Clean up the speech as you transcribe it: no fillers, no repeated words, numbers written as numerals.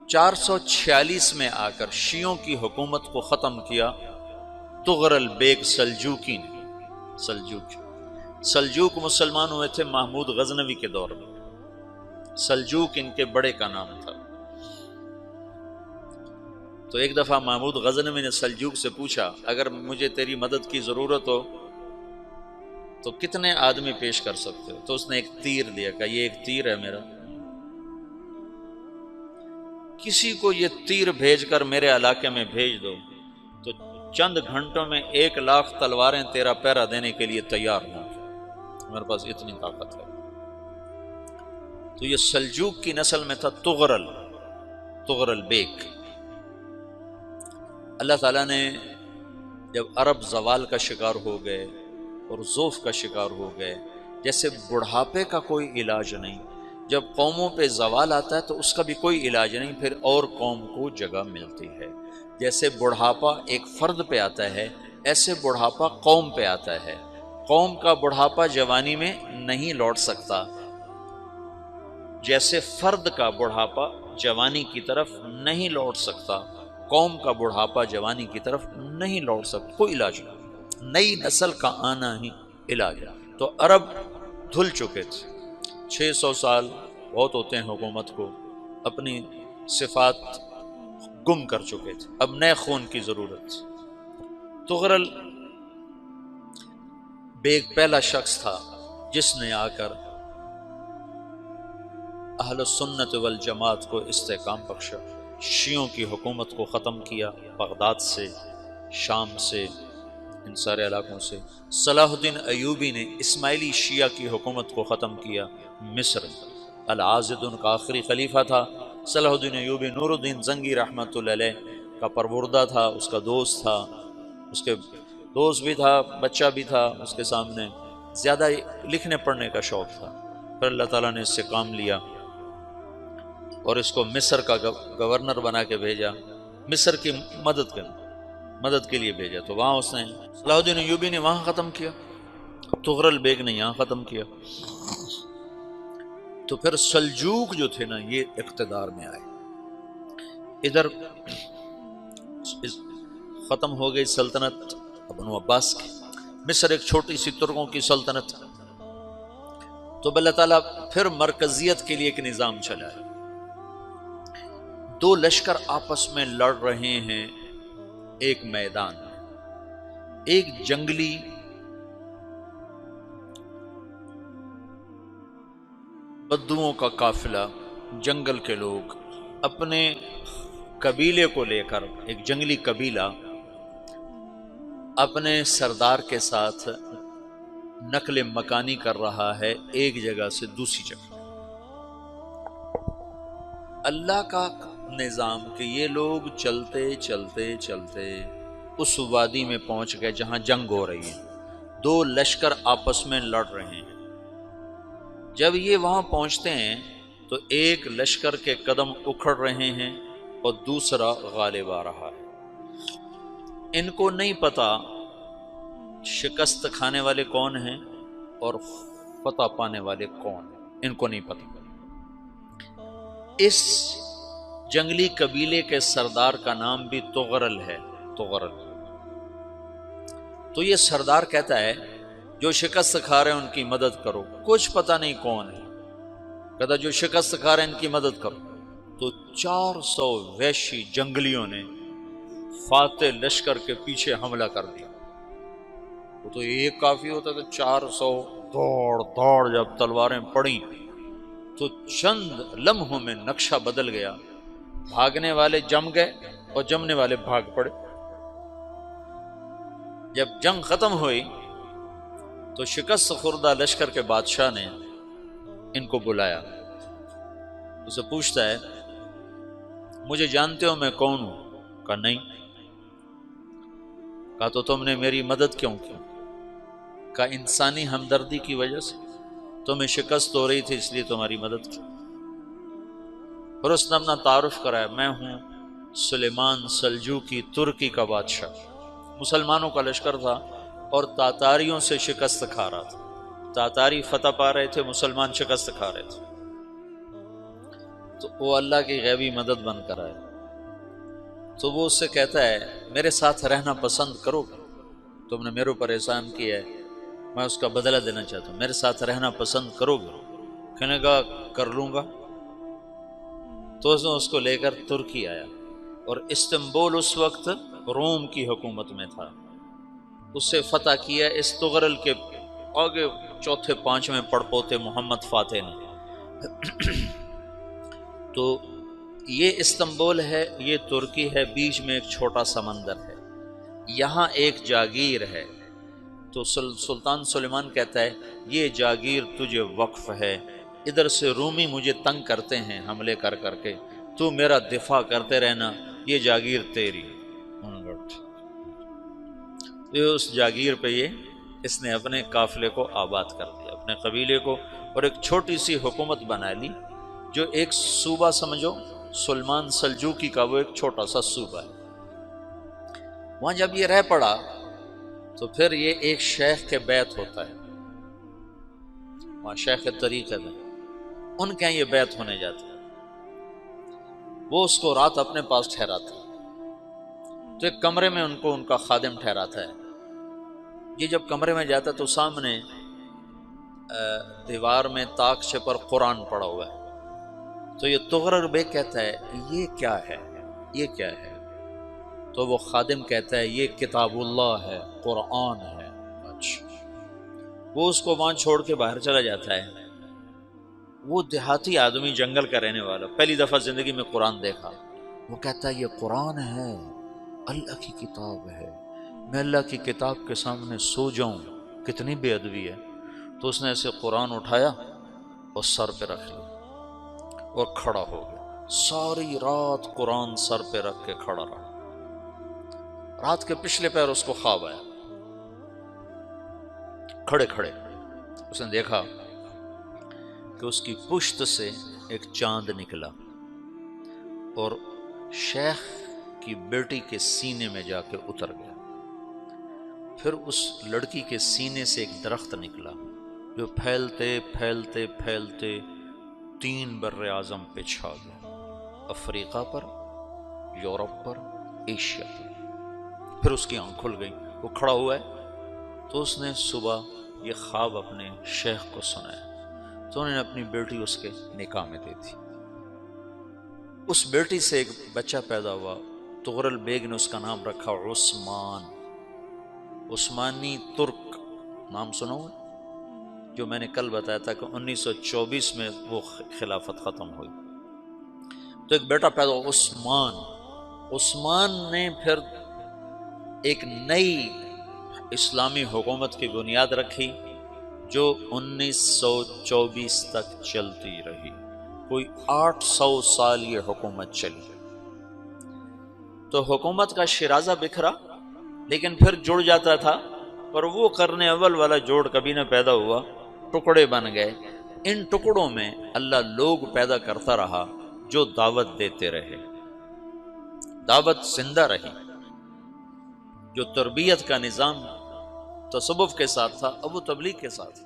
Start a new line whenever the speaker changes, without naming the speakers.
446 میں آ کر شیعوں کی حکومت کو ختم کیا طغرل بیگ سلجوکی نے۔ سلجوک مسلمان ہوئے تھے محمود غزنوی کے دور میں، سلجوک ان کے بڑے کا نام تھا۔ تو ایک دفعہ محمود غزنوی نے سلجوک سے پوچھا اگر مجھے تیری مدد کی ضرورت ہو تو کتنے آدمی پیش کر سکتے ہو؟ تو اس نے ایک تیر دیا، کہا یہ ایک تیر ہے میرا، کسی کو یہ تیر بھیج کر میرے علاقے میں بھیج دو تو چند گھنٹوں میں 1,00,000 تلواریں تیرا پہرا دینے کے لیے تیار ہوں، میرے پاس اتنی طاقت ہے۔ تو یہ سلجوک کی نسل میں تھا طغرل بیگ۔ اللہ تعالیٰ نے جب عرب زوال کا شکار ہو گئے اور ضعف کا شکار ہو گئے، جیسے بڑھاپے کا کوئی علاج نہیں، جب قوموں پہ زوال آتا ہے تو اس کا بھی کوئی علاج نہیں، پھر اور قوم کو جگہ ملتی ہے۔ جیسے بڑھاپا ایک فرد پہ آتا ہے، ایسے بڑھاپا قوم پہ آتا ہے۔ قوم کا بڑھاپا جوانی میں نہیں لوٹ سکتا، جیسے فرد کا بڑھاپا جوانی کی طرف نہیں لوٹ سکتا، قوم کا بڑھاپا جوانی کی طرف نہیں لوٹ سکتا، کوئی علاج نہیں، نئی نسل کا آنا ہی علاج ہے۔ تو عرب دھل چکے تھے، 600 سال بہت ہوتے ہیں حکومت کو، اپنی صفات گم کر چکے تھے، اب نئے خون کی ضرورت تھی۔ طغرل بیگ پہلا شخص تھا جس نے آ کر اہل سنت والجماعت کو استحکام بخشا، شیعوں کی حکومت کو ختم کیا، بغداد سے، شام سے، ان سارے علاقوں سے۔ صلاح الدین ایوبی نے اسماعیلی شیعہ کی حکومت کو ختم کیا، مصر۔ العاضد ان کا آخری خلیفہ تھا۔ صلاح الدین ایوبی نور الدین زنگی رحمۃ اللہ علیہ کا پروردہ تھا، اس کا دوست تھا، اس کے دوست بھی تھا، بچہ بھی تھا اس کے سامنے، زیادہ لکھنے پڑھنے کا شوق تھا۔ پھر اللہ تعالیٰ نے اس سے کام لیا اور اس کو مصر کا گورنر بنا کے بھیجا، مصر کی مدد کے لیے بھیجا، تو وہاں اس نے صلاح الدین ایوبی نے وہاں ختم کیا، طغرل بیگ نے یہاں ختم کیا۔ تو پھر سلجوک جو تھے نا یہ اقتدار میں آئے، ادھر ختم ہو گئی سلطنت بنو عباس کی، مصر ایک چھوٹی سی ترکوں کی سلطنت، تو اللہ تعالیٰ پھر مرکزیت کے لیے ایک نظام چلایا۔ دو لشکر آپس میں لڑ رہے ہیں ایک میدان میں، ایک جنگلی بدوؤں کا قافلہ، جنگل کے لوگ اپنے قبیلے کو لے کر، ایک جنگلی قبیلہ اپنے سردار کے ساتھ نقل مکانی کر رہا ہے ایک جگہ سے دوسری جگہ۔ اللہ کا نظام کہ یہ لوگ چلتے چلتے چلتے اس وادی میں پہنچ گئے جہاں جنگ ہو رہی ہے، دو لشکر آپس میں لڑ رہے ہیں۔ جب یہ وہاں پہنچتے ہیں تو ایک لشکر کے قدم اکھڑ رہے ہیں اور دوسرا غالب آ رہا ہے۔ ان کو نہیں پتا شکست کھانے والے کون ہیں اور فتح پانے والے کون ہیں، ان کو نہیں پتا۔ اس جنگلی قبیلے کے سردار کا نام بھی طغرل ہے، طغرل۔ تو یہ سردار کہتا ہے جو شکست کھا رہے ہیں ان کی مدد کرو، کچھ پتہ نہیں کون ہے، کہتا جو شکست کھا رہے ہیں ان کی مدد کرو۔ تو 400 وحشی جنگلیوں نے فاتح لشکر کے پیچھے حملہ کر دیا۔ وہ تو ایک کافی ہوتا تھا، 400 دوڑ جب تلواریں پڑیں تو چند لمحوں میں نقشہ بدل گیا، بھاگنے والے جم گئے اور جمنے والے بھاگ پڑے۔ جب جنگ ختم ہوئی تو شکست خوردہ لشکر کے بادشاہ نے ان کو بلایا، اسے پوچھتا ہے مجھے جانتے ہو میں کون ہوں؟ کہا نہیں۔ کہا تو تم نے میری مدد کیوں کی؟ کہا انسانی ہمدردی کی وجہ سے، تمہیں شکست ہو رہی تھی اس لیے تمہاری مدد کی۔ اور اس نے اپنا تعارف کرایا، میں ہوں سلیمان سلجوکی، ترکی کا بادشاہ۔ مسلمانوں کا لشکر تھا اور تاتاریوں سے شکست کھا رہا تھا، تاتاری فتح پا رہے تھے، مسلمان شکست کھا رہے تھے۔ تو وہ اللہ کی غیبی مدد بن کر آئے، تو وہ اس سے کہتا ہے میرے ساتھ رہنا پسند کرو گے؟ تم نے میرے اوپر احسان کیا ہے، میں اس کا بدلہ دینا چاہتا ہوں، میرے ساتھ رہنا پسند کرو گے؟ کہنے کا کر لوں گا۔ تو اس کو لے کر ترکی آیا، اور استنبول اس وقت روم کی حکومت میں تھا، اسے فتح کیا اس تغرل کے آگے چوتھے پانچویں پڑپوتے محمد فاتح نے۔ تو یہ استنبول ہے، یہ ترکی ہے، بیچ میں ایک چھوٹا سمندر ہے، یہاں ایک جاگیر ہے۔ تو سلطان سلیمان کہتا ہے یہ جاگیر تجھے وقف ہے، ادھر سے رومی مجھے تنگ کرتے ہیں حملے کر کر کے، تو میرا دفاع کرتے رہنا، یہ جاگیر تیری۔ یہ اس جاگیر پہ اس نے اپنے قافلے کو آباد کر دیا، اپنے قبیلے کو، اور ایک چھوٹی سی حکومت بنا لی، جو ایک صوبہ سمجھو، سلمان سلجوقی کا وہ ایک چھوٹا سا صوبہ ہے۔ وہاں جب یہ رہ پڑا تو پھر یہ ایک شیخ کے بیت ہوتا ہے، وہاں شیخ طریقت ہے، ان کے یہ بیت ہونے جاتا ہے، وہ اس کو رات اپنے پاس ٹھہراتا ہے، تو ایک کمرے میں ان کو ان کا خادم ٹھہراتا ہے۔ یہ جب کمرے میں جاتا ہے تو سامنے دیوار میں تاکچے پر قرآن پڑا ہوا ہے، تو یہ تغرل بیگ کہتا ہے یہ کیا ہے، یہ کیا ہے؟ تو وہ خادم کہتا ہے یہ کتاب اللہ ہے، قرآن ہے۔ اچھا، وہ اس کو وہاں چھوڑ کے باہر چلا جاتا ہے۔ وہ دیہاتی آدمی، جنگل کا رہنے والا، پہلی دفعہ زندگی میں قرآن دیکھا، وہ کہتا ہے یہ قرآن ہے، اللہ کی کتاب ہے، میں اللہ کی کتاب کے سامنے سو جاؤں، کتنی بے ادبی ہے۔ تو اس نے ایسے قرآن اٹھایا اور سر پہ رکھ لیا اور کھڑا ہو گیا، ساری رات قرآن سر پہ رکھ کے کھڑا رہا۔ رات کے پچھلے پہر اس کو خواب آیا، کھڑے کھڑے اس نے دیکھا کہ اس کی پشت سے ایک چاند نکلا اور شیخ کی بیٹی کے سینے میں جا کے اتر گیا۔ پھر اس لڑکی کے سینے سے ایک درخت نکلا جو پھیلتے پھیلتے پھیلتے 3 بر اعظم پہ چھا گیا، افریقہ پر، یورپ پر، ایشیا پر۔ پھر اس کی آنکھ کھل گئی، وہ کھڑا ہوا ہے، تو اس نے صبح یہ خواب اپنے شیخ کو سنایا، تو انہوں نے اپنی بیٹی اس کے نکاح میں دے دی۔ اس بیٹی سے ایک بچہ پیدا ہوا، تغرل بیگ نے اس کا نام رکھا عثمان، عثمانی ترک نام سنا ہوا، جو میں نے کل بتایا تھا کہ 1924 میں وہ خلافت ختم ہوئی۔ تو ایک بیٹا پیدا ہوا عثمان۔ عثمان نے پھر ایک نئی اسلامی حکومت کی بنیاد رکھی جو 1924 تک چلتی رہی، کوئی 800 سال یہ حکومت چلی۔ تو حکومت کا شیرازہ بکھرا لیکن پھر جڑ جاتا تھا، پر وہ قرن اول والا جوڑ کبھی نہ پیدا ہوا، ٹکڑے بن گئے۔ ان ٹکڑوں میں اللہ لوگ پیدا کرتا رہا جو دعوت دیتے رہے، دعوت زندہ رہی۔ جو تربیت کا نظام تصوف کے ساتھ تھا اب وہ تبلیغ کے ساتھ۔